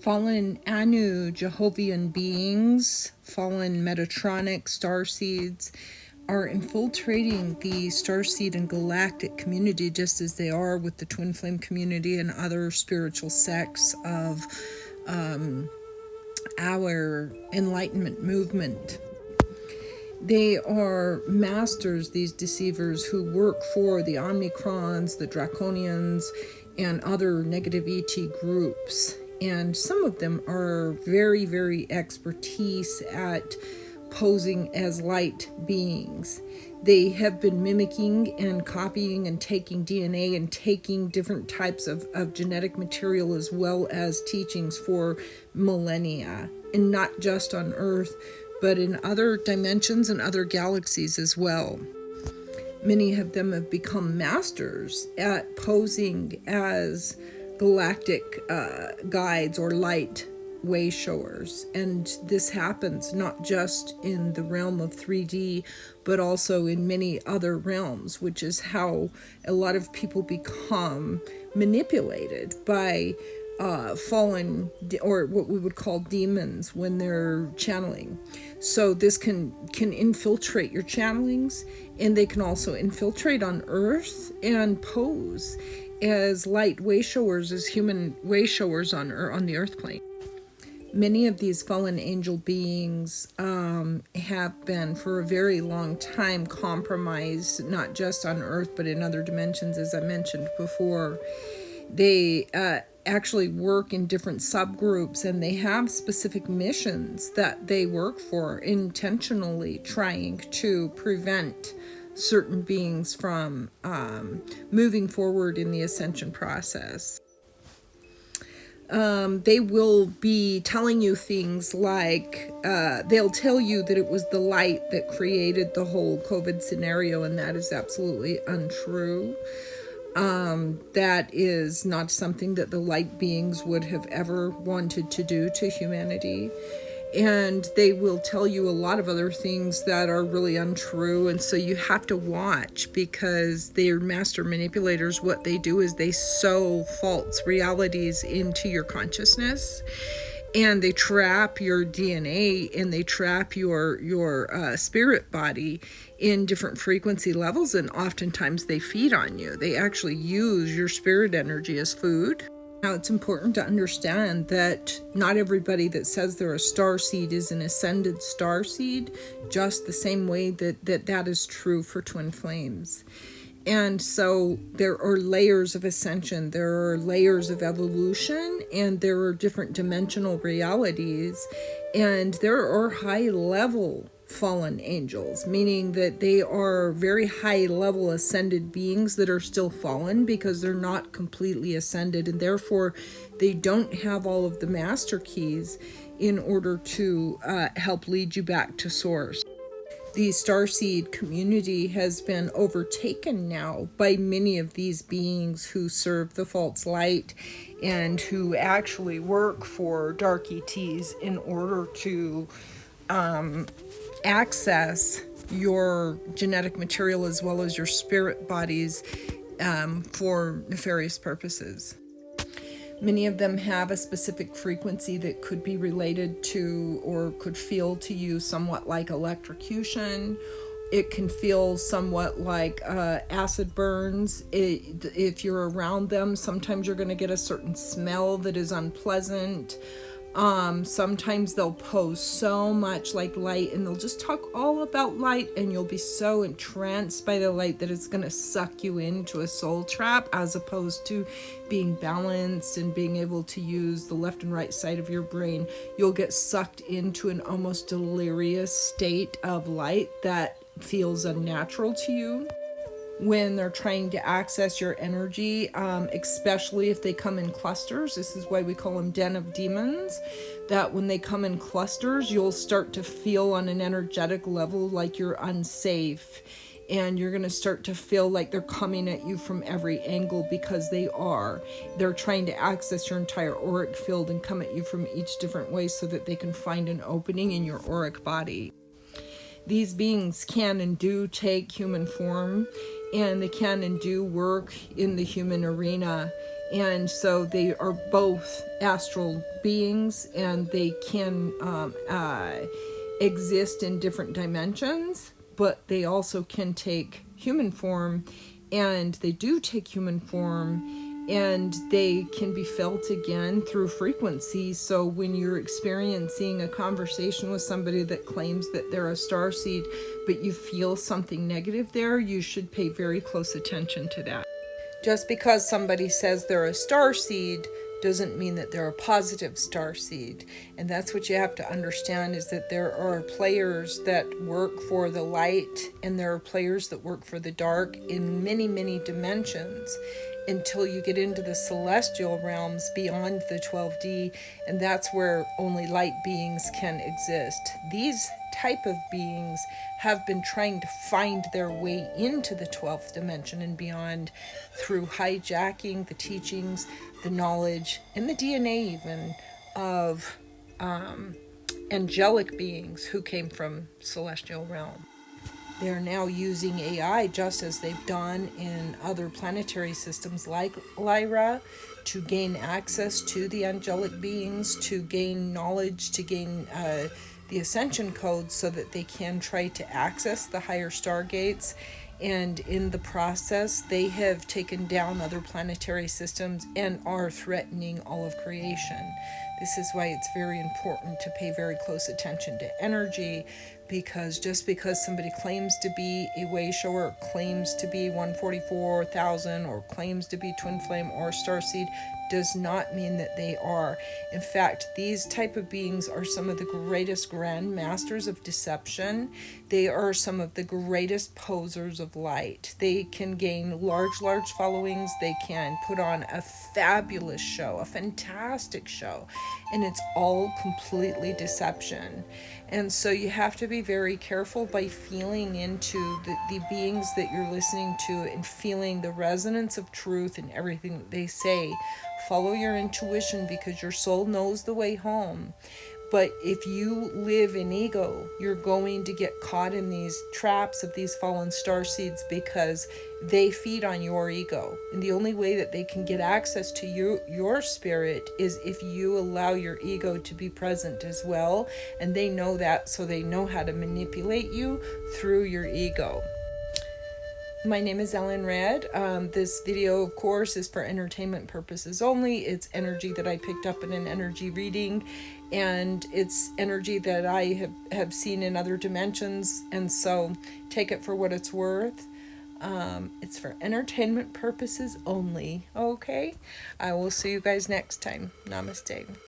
fallen Anu Jehovian beings, fallen Metatronic starseeds, are infiltrating the starseed and galactic community just as they are with the twin flame community and other spiritual sects of our enlightenment movement. They are masters, these deceivers, who work for the Omicrons, the Draconians, and other negative ET groups. And some of them are very, very expertise at posing as light beings. They have been mimicking and copying and taking DNA and taking different types of genetic material as well as teachings for millennia, and not just on Earth, but in other dimensions and other galaxies as well. Many of them have become masters at posing as galactic guides or light way showers. And this happens not just in the realm of 3D, but also in many other realms, which is how a lot of people become manipulated by fallen, or what we would call demons, when they're channeling. So this can infiltrate your channelings, and they can also infiltrate on Earth and pose as light way showers, as human way showers on the Earth plane. Many of these fallen angel beings have been for a very long time compromised, not just on Earth, but in other dimensions, as I mentioned before. They actually work in different subgroups, and they have specific missions that they work for, intentionally trying to prevent certain beings from moving forward in the ascension process. They will be telling you things like, they'll tell you that it was the light that created the whole COVID scenario, and that is absolutely untrue. That is not something that the light beings would have ever wanted to do to humanity. And they will tell you a lot of other things that are really untrue. And so you have to watch, because they're master manipulators. What they do is they sow false realities into your consciousness, and they trap your DNA, and they trap your spirit body in different frequency levels, and oftentimes they feed on you. They actually use your spirit energy as food. Now, it's important to understand that not everybody that says they're a starseed is an ascended starseed, just the same way that is true for twin flames. And so there are layers of ascension, there are layers of evolution, and there are different dimensional realities, and there are high-level fallen angels, meaning that they are very high-level ascended beings that are still fallen because they're not completely ascended, and therefore they don't have all of the master keys in order to help lead you back to source. The Starseed community has been overtaken now by many of these beings who serve the false light and who actually work for dark ETs in order to access your genetic material as well as your spirit bodies for nefarious purposes. Many of them have a specific frequency that could be related to, or could feel to you, somewhat like electrocution. It can feel somewhat like acid burns. If you're around them, sometimes you're going to get a certain smell that is unpleasant. Sometimes they'll pose so much like light, and they'll just talk all about light, and you'll be so entranced by the light that it's going to suck you into a soul trap, as opposed to being balanced and being able to use the left and right side of your brain. You'll get sucked into an almost delirious state of light that feels unnatural to you when they're trying to access your energy, especially if they come in clusters. This is why we call them den of demons, that when they come in clusters, you'll start to feel on an energetic level like you're unsafe, and you're going to start to feel like they're coming at you from every angle, because they're trying to access your entire auric field and come at you from each different way so that they can find an opening in your auric body. These beings can and do take human form, and they can and do work in the human arena, And so they are both astral beings, and they can exist in different dimensions, but they also can take human form, and they do take human form, and they can be felt again through frequency. So when you're experiencing a conversation with somebody that claims that they're a starseed, but you feel something negative there, you should pay very close attention to that. Just because somebody says they're a starseed doesn't mean that they're a positive starseed. And that's what you have to understand, is that there are players that work for the light, and there are players that work for the dark in many, many dimensions, until you get into the celestial realms beyond the 12D, and that's where only light beings can exist. These type of beings have been trying to find their way into the 12th dimension and beyond through hijacking the teachings, the knowledge, and the DNA even of angelic beings who came from celestial realm. They're now using AI, just as they've done in other planetary systems like Lyra, to gain access to the angelic beings, to gain knowledge, to gain the ascension codes, so that they can try to access the higher stargates. And in the process, they have taken down other planetary systems and are threatening all of creation. This is why it's very important to pay very close attention to energy, because just because somebody claims to be a Wayshower, or claims to be 144,000, or claims to be Twin Flame or Starseed, does not mean that they are. In fact, these type of beings are some of the greatest grand masters of deception. They are some of the greatest posers of light. They can gain large followings. They can put on a fabulous show, a fantastic show, and it's all completely deception. And so you have to be very careful by feeling into the beings that you're listening to, and feeling the resonance of truth in everything that they say. Follow your intuition, because your soul knows the way home. But if you live in ego, you're going to get caught in these traps of these fallen starseeds, because they feed on your ego. And the only way that they can get access to your spirit is if you allow your ego to be present as well. And they know that, so they know how to manipulate you through your ego. My name is Ellen Red. This video, of course, is for entertainment purposes only. It's energy that I picked up in an energy reading, and it's energy that I have seen in other dimensions, and so take it for what it's worth. It's for entertainment purposes only, okay? I will see you guys next time. Namaste.